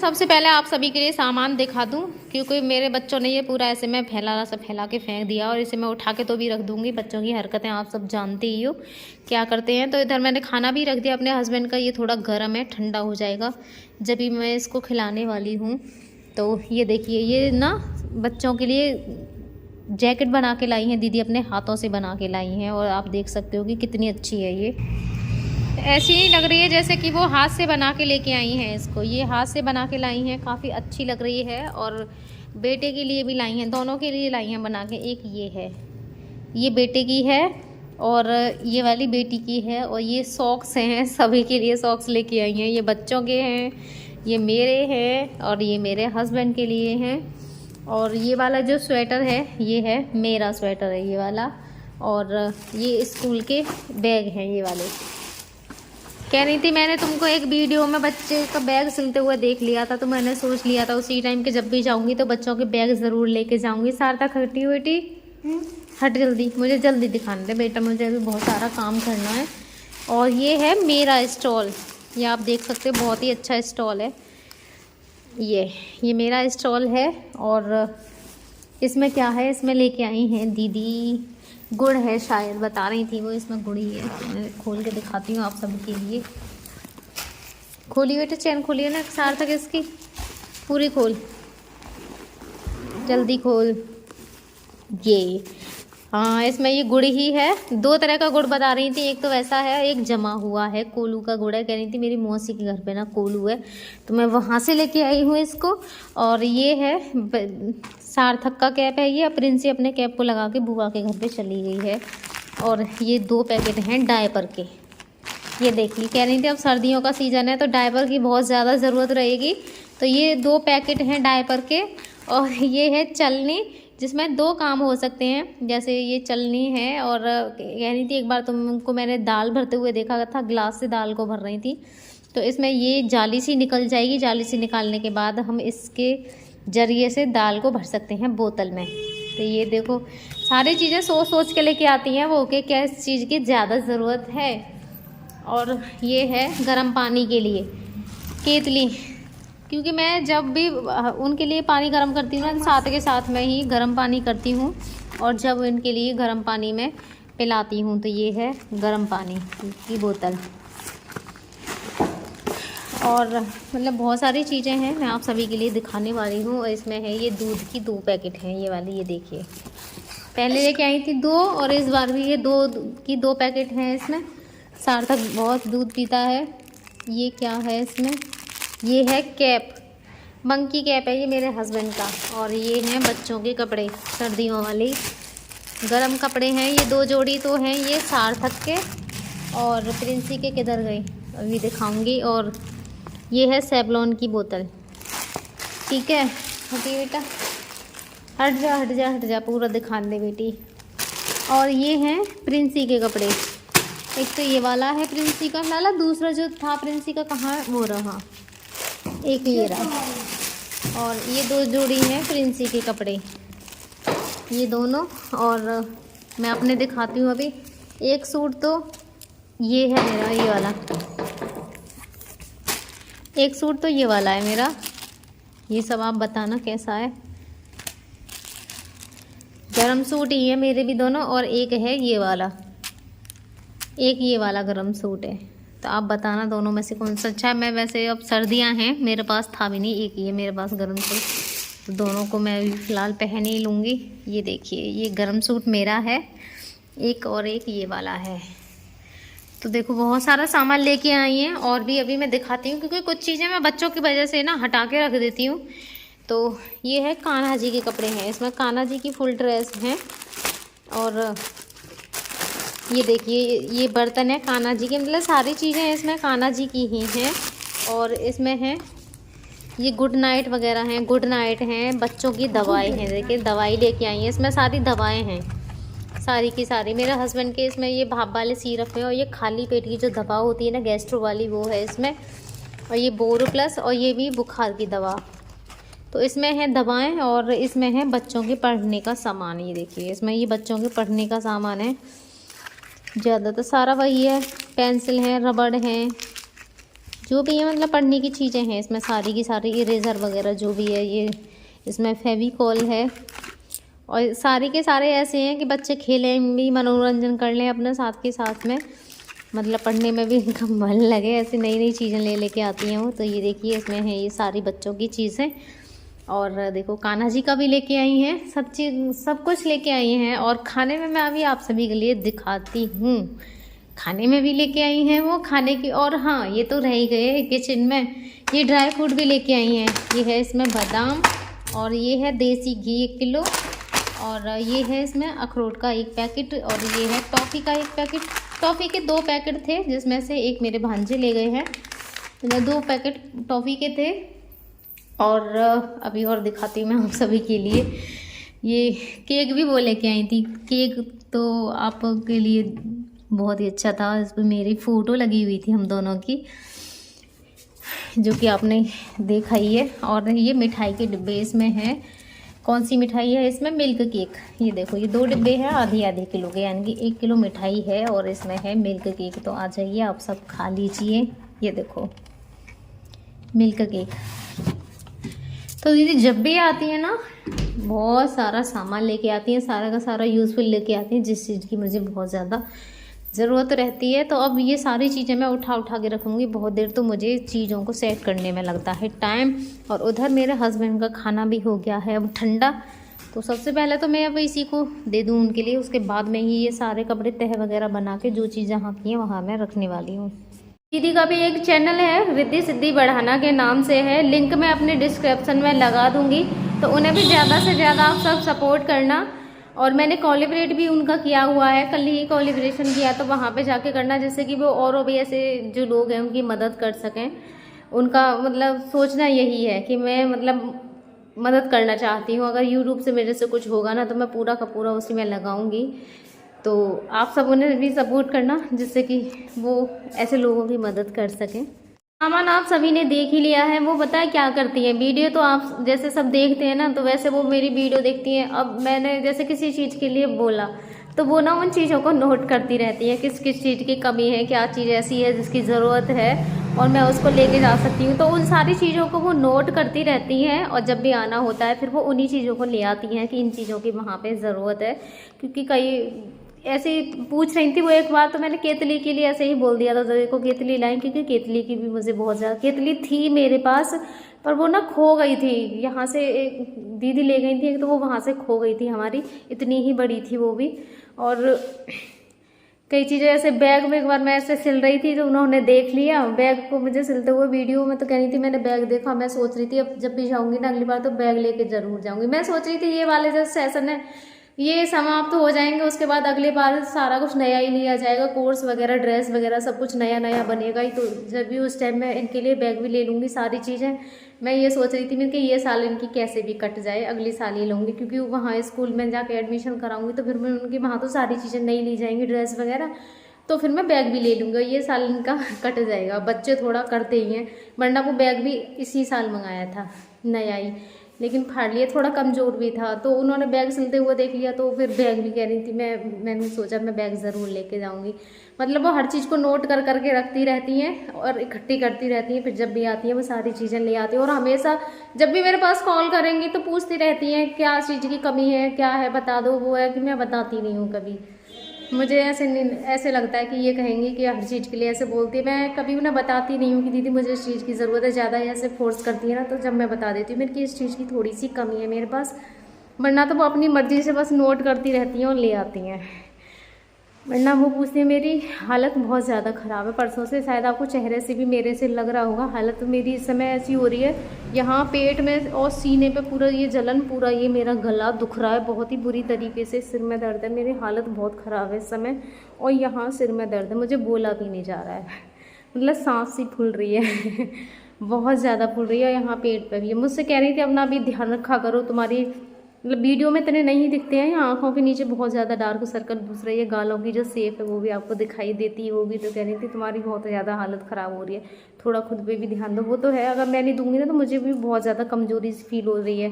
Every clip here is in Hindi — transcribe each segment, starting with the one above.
सबसे पहले आप सभी के लिए सामान दिखा दूं, क्योंकि मेरे बच्चों ने ये पूरा ऐसे में फैला के फेंक दिया, और इसे मैं उठा के तो भी रख दूंगी। बच्चों की हरकतें आप सब जानते ही हो क्या करते हैं। तो इधर मैंने खाना भी रख दिया अपने हस्बैंड का, ये थोड़ा गर्म है, ठंडा हो जाएगा जब भी मैं इसको खिलाने वाली हूँ। तो ये देखिए, ये ना बच्चों के लिए जैकेट बना के लाई हैं दीदी, अपने हाथों से बना के लाई हैं, और आप देख सकते हो कि कितनी अच्छी है। ये ऐसी नहीं लग रही है जैसे कि वो हाथ से बना के लेके आई हैं इसको, ये हाथ से बना के लाई हैं, काफ़ी अच्छी लग रही है। और बेटे के लिए भी लाई हैं, दोनों के लिए लाई हैं बना के। एक ये है, ये बेटे की है, और ये वाली बेटी की है। और ये सॉक्स हैं, सभी के लिए सॉक्स लेके आई हैं। ये बच्चों के हैं, ये मेरे हैं, और ये मेरे हस्बैंड के लिए हैं। और ये वाला जो स्वेटर है ये है मेरा स्वेटर है, ये वाला। और ये स्कूल के बैग हैं ये वाले। कह रही थी मैंने तुमको एक वीडियो में बच्चे का बैग सिलते हुए देख लिया था, तो मैंने सोच लिया था उसी टाइम के जब भी जाऊंगी तो बच्चों के बैग ज़रूर लेके जाऊंगी। सार्थक हटी बेटी, हट जल्दी, मुझे जल्दी दिखाने दे बेटा, मुझे अभी बहुत सारा काम करना है। और ये है मेरा स्टॉल, ये आप देख सकते हो, बहुत ही अच्छा स्टॉल है ये मेरा स्टॉल है। और इसमें क्या है, इसमें लेके आई हैं दीदी गुड़ है, शायद बता रही थी वो, इसमें गुड़ ही है। तो मैं खोल के दिखाती हूँ आप सबके लिए। खोलिए बेटा, चैन खोलिए ना सार्थक, इसकी पूरी खोल, जल्दी खोल। ये हाँ, इसमें ये गुड़ ही है। दो तरह का गुड़ बता रही थी, एक तो वैसा है, एक जमा हुआ है, कोलू का गुड़ है। कह रही थी मेरी मौसी के घर पे ना कोलू है, तो मैं वहाँ से लेके आई हूँ इसको। और ये है सार्थक का कैप है, ये प्रिंसी अपने कैप को लगा के बुआ के घर पे चली गई है। और ये 2 पैकेट हैं डायपर के, ये देखिए। कह रही थी अब सर्दियों का सीज़न है तो डायपर की बहुत ज़्यादा ज़रूरत रहेगी, तो ये 2 पैकेट हैं डायपर के। और ये है चलनी, जिसमें 2 काम हो सकते हैं, जैसे ये चलनी है। और कह रही थी एक बार तुमको मैंने दाल भरते हुए देखा था, ग्लास से दाल को भर रही थी, तो इसमें ये जाली सी निकल जाएगी। जाली सी निकालने के बाद हम इसके ज़रिए से दाल को भर सकते हैं बोतल में। तो ये देखो, सारी चीज़ें सोच सोच के लेके आती हैं वो, कि क्या इस चीज़ की ज़्यादा ज़रूरत है। और ये है गर्म पानी के लिए केतली, क्योंकि मैं जब भी उनके लिए पानी गर्म करती हूँ ना, तो साथ के साथ में ही गर्म पानी करती हूँ। और जब इनके लिए गर्म पानी में पिलाती हूँ, तो ये है गर्म पानी की बोतल। और मतलब बहुत सारी चीज़ें हैं, मैं आप सभी के लिए दिखाने वाली हूँ। और इसमें है ये दूध की 2 पैकेट हैं ये वाली, ये देखिए। पहले लेके आई थी 2, और इस बार भी ये 2 पैकेट हैं इसमें। सार्थक बहुत दूध पीता है। ये क्या है इसमें, ये है कैप, मंकी कैप है ये मेरे हस्बैंड का। और ये हैं बच्चों के कपड़े, सर्दियों वाली गरम कपड़े हैं। ये 2 जोड़ी तो हैं ये सार्थक के, और प्रिंसी के किधर गई अभी दिखाऊंगी। और ये है सेवलॉन की बोतल, ठीक है। हटी बेटा, हट जा हट जा हट जा, पूरा दिखा दे बेटी। और ये हैं प्रिंसी के कपड़े, एक तो ये वाला है प्रिंसी का, लाला दूसरा जो था प्रिंसी का कहाँ है, वो रहा, एक ये रहा। और ये 2 जोड़ी हैं प्रिंसी के कपड़े, ये दोनों। और मैं अपने दिखाती हूँ अभी। एक सूट तो ये है मेरा, ये वाला, एक सूट तो ये वाला है मेरा। ये सब आप बताना कैसा है। गरम सूट ही है मेरे भी दोनों, और एक है ये वाला, एक ये वाला गरम सूट है। तो आप बताना दोनों में से कौन सा अच्छा है। मैं वैसे अब सर्दियां हैं, मेरे पास था भी नहीं, एक ये मेरे पास गरम सूट, तो दोनों को मैं फ़िलहाल पहन ही लूँगी। ये देखिए, ये गरम सूट मेरा है एक, और एक ये वाला है। तो देखो बहुत सारा सामान लेके आई हैं, और भी अभी मैं दिखाती हूँ, क्योंकि कुछ चीज़ें मैं बच्चों की वजह से ना हटा के रख देती हूँ। तो ये है कान्हा जी के कपड़े हैं, इसमें कान्हा जी की फुल ड्रेस हैं। और ये देखिए, ये बर्तन है कान्हा जी के, मतलब सारी चीज़ें इसमें कान्हा जी की ही हैं। और इसमें है ये गुड नाइट वगैरह हैं, गुड नाइट हैं, बच्चों की दवाएं हैं। देखिए दवाई लेके आई हैं, इसमें सारी दवाएं हैं, सारी की सारी। मेरे हस्बैंड के इसमें ये भाप वाले सिरप है, और ये खाली पेट की जो दवा होती है ना गैस्ट्रो वाली, वो है इसमें। और ये बोरो प्लस, और ये भी बुखार की दवा। तो इसमें है दवाएं, और इसमें है बच्चों के पढ़ने का सामान। ये देखिए, इसमें ये बच्चों के पढ़ने का सामान है, ज़्यादातर सारा वही है। पेंसिल है, रबड़ है, जो भी है मतलब पढ़ने की चीज़ें हैं इसमें सारी की सारी, इरेज़र वगैरह जो भी है, ये इसमें फेविकॉल है। और सारे के सारे ऐसे हैं कि बच्चे खेलें भी, मनोरंजन कर लें अपने साथ के साथ में, मतलब पढ़ने में भी इनका मन लगे, ऐसी नई नई चीज़ें ले लेके आती हैं वो। तो ये देखिए इसमें है ये सारी बच्चों की चीज़ें। और देखो कान्हा जी का भी लेके आई हैं, सब चीज़ सब कुछ लेके आई हैं। और खाने में मैं अभी आप सभी के लिए दिखाती हूँ, खाने में भी लेके आई हैं वो खाने की। और हाँ, ये तो रह ही गए किचन में, ये ड्राई फ्रूट भी लेके आई हैं। ये है इसमें बादाम, और ये है देसी घी 1 किलो, और ये है इसमें अखरोट का 1 पैकेट, और ये है टॉफ़ी का 1 पैकेट। टॉफ़ी के 2 पैकेट थे जिसमें से एक मेरे भांजे ले गए हैं, 2 पैकेट टॉफ़ी के थे। और अभी और दिखाती हूँ मैं आप सभी के लिए, ये केक भी वो लेके आई थी। केक तो आपके लिए बहुत ही अच्छा था, इस पर मेरी फ़ोटो लगी हुई थी हम दोनों की, जो कि आपने देखा ही है। और ये मिठाई के डिब्बे इसमें हैं। कौन सी मिठाई है इसमें? Milk cake. ये देखो ये 2 डिब्बे हैं, आधी आधी किलो के, यानी कि 1 किलो मिठाई है और इसमें है मिल्क केक। तो आ जाइए आप सब खा लीजिए। ये देखो मिल्क केक। तो दीदी जब भी आती है ना बहुत सारा सामान लेके आती हैं, सारा का सारा यूज़फुल लेके आती हैं, जिस चीज़ की मुझे बहुत ज़्यादा ज़रूरत रहती है। तो अब ये सारी चीज़ें मैं उठा उठा के रखूँगी, बहुत देर तो मुझे चीज़ों को सेट करने में लगता है टाइम। और उधर मेरे हस्बैंड का खाना भी हो गया है अब ठंडा। तो सबसे पहले तो मैं अब इसी को दे दूँ उनके लिए, उसके बाद में ही ये सारे कपड़े तह वगैरह बना के जो चीज़ जहाँ की हैं वहाँ मैं रखने वाली हूँ। दीदी का भी एक चैनल है रिद्धि सिद्धि बढ़ाना के नाम से है, लिंक मैं अपने डिस्क्रिप्शन में लगा दूँगी। तो उन्हें भी ज़्यादा से ज़्यादा आप सब सपोर्ट करना। और मैंने कोलैबोरेट भी उनका किया हुआ है, कल ही कोलैबोरेशन किया, तो वहाँ पे जाके करना, जैसे कि वो और भी ऐसे जो लोग हैं उनकी मदद कर सकें। उनका मतलब सोचना यही है कि मैं मतलब मदद करना चाहती हूँ। अगर यूट्यूब से मेरे से कुछ होगा ना तो मैं पूरा का पूरा उसी में लगाऊंगी। तो आप सब उन्हें भी सपोर्ट करना, जिससे कि वो ऐसे लोगों की मदद कर सकें। सामान आप सभी ने देख ही लिया है। वो पता है क्या करती है, वीडियो तो आप जैसे सब देखते हैं ना, तो वैसे वो मेरी वीडियो देखती हैं। अब मैंने जैसे किसी चीज़ के लिए बोला तो वो ना उन चीज़ों को नोट करती रहती है, किस किस चीज़ की कमी है, क्या चीज़ ऐसी है जिसकी ज़रूरत है और मैं उसको लेके जा सकती हूँ। तो उन सारी चीज़ों को वो नोट करती रहती हैं, और जब भी आना होता है फिर वो उन्हीं चीज़ों को ले आती हैं कि इन चीज़ों की वहाँ पर ज़रूरत है। क्योंकि कई ऐसे ही पूछ रही थी वो एक बार, तो मैंने केतली के लिए ऐसे ही बोल दिया था, तो को केतली लाई, क्योंकि केतली की भी मुझे बहुत ज़्यादा, केतली थी मेरे पास पर वो ना खो गई थी। यहाँ से एक दीदी ले गई थी, तो वो वहाँ से खो गई थी हमारी, इतनी ही बड़ी थी वो भी। और कई चीज़ें ऐसे बैग में एक बार मैं ऐसे सिल रही थी तो उन्होंने देख लिया बैग को मुझे सिलते हुए वीडियो में, तो कह रही थी मैंने बैग देखा। मैं सोच रही थी अब जब भी जाऊँगी ना अगली बार तो बैग लेके ज़रूर जाऊँगी। मैं सोच रही थी ये वाले जो सेशन है ये समाप्त हो जाएंगे, उसके बाद अगली बार सारा कुछ नया ही लिया जाएगा, कोर्स वगैरह ड्रेस वगैरह सब कुछ नया नया बनेगा ही। तो जब भी उस टाइम मैं इनके लिए बैग भी ले लूँगी, सारी चीज़ें। मैं ये सोच रही थी मैं कि ये साल इनकी कैसे भी कट जाए, अगली साल ही लूँगी, क्योंकि वहाँ स्कूल में जाके एडमिशन कराऊँगी तो फिर मैं उनकी वहाँ तो सारी चीज़ें नई ली जाएंगी, ड्रेस वगैरह। तो फिर मैं बैग भी ले लूँगा, ये साल इनका कट जाएगा। बच्चे थोड़ा करते ही हैं, वरना वो बैग भी इसी साल मंगाया था नया ही, लेकिन फाड़ लिया, थोड़ा कमज़ोर भी था। तो उन्होंने बैग सिलते हुए देख लिया तो फिर बैग भी कह रही थी मैंने सोचा मैं बैग ज़रूर लेके जाऊँगी। मतलब वो हर चीज़ को नोट कर करके रखती रहती हैं और इकट्ठी करती रहती हैं, फिर जब भी आती हैं वो सारी चीज़ें ले आती हैं। और हमेशा जब भी मेरे पास कॉल करेंगी तो पूछती रहती हैं क्या चीज़ की कमी है, क्या है बता दो। वो है कि मैं बताती नहीं हूँ कभी, मुझे ऐसे लगता है कि ये कहेंगे कि हर चीज़ के लिए ऐसे बोलती है। मैं कभी उन्हें बताती नहीं हूँ कि दीदी मुझे इस चीज़ की ज़रूरत है, ज़्यादा ऐसे फोर्स करती है ना, तो जब मैं बता देती हूँ मेरे की इस चीज़ की थोड़ी सी कमी है मेरे पास, वरना तो वो अपनी मर्ज़ी से बस नोट करती रहती हैं और ले आती हैं। वरना वो पूछती है मेरी हालत बहुत ज़्यादा ख़राब है परसों से, शायद आपको चेहरे से भी मेरे से लग रहा होगा। हालत तो मेरी इस समय ऐसी हो रही है, यहाँ पेट में और सीने पे पूरा ये जलन, पूरा ये मेरा गला दुख रहा है बहुत ही बुरी तरीके से, सिर में दर्द है, मेरी हालत बहुत ख़राब है इस समय। और यहाँ सिर में दर्द है, मुझे बोला भी नहीं जा रहा है, मतलब सांस सी फूल रही है बहुत ज़्यादा फूल रही है, यहाँ पेट पर भी है। मुझसे कह रही थी अपना भी ध्यान रखा करो, तुम्हारी मतलब वीडियो में इतने नहीं दिखते हैं, आँखों के नीचे बहुत ज़्यादा डार्क सर्कल घुस रही है, गालों की जो शेप है वो भी आपको दिखाई देती है, वो भी। तो कह रही थी तुम्हारी बहुत ज़्यादा हालत ख़राब हो रही है, थोड़ा खुद पे भी ध्यान दो। वो तो है, अगर मैं नहीं दूंगी ना तो मुझे भी बहुत ज़्यादा कमज़ोरी सी फील हो रही है।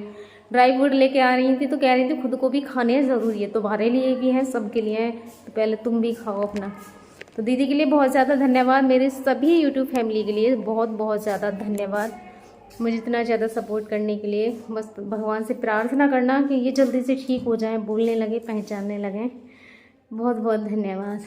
ड्राई फ्रूट लेके आ रही थी तो कह रही थी खुद को भी खाने ज़रूरी है, तुम्हारे लिए भी हैं, सबके लिए हैं, तो पहले तुम भी खाओ अपना। तो दीदी के लिए बहुत ज़्यादा धन्यवाद, मेरे सभी यूट्यूब फैमिली के लिए बहुत बहुत ज़्यादा धन्यवाद, मुझे इतना ज़्यादा सपोर्ट करने के लिए। बस भगवान से प्रार्थना करना कि ये जल्दी से ठीक हो जाए, बोलने लगे, पहचानने लगें। बहुत बहुत धन्यवाद।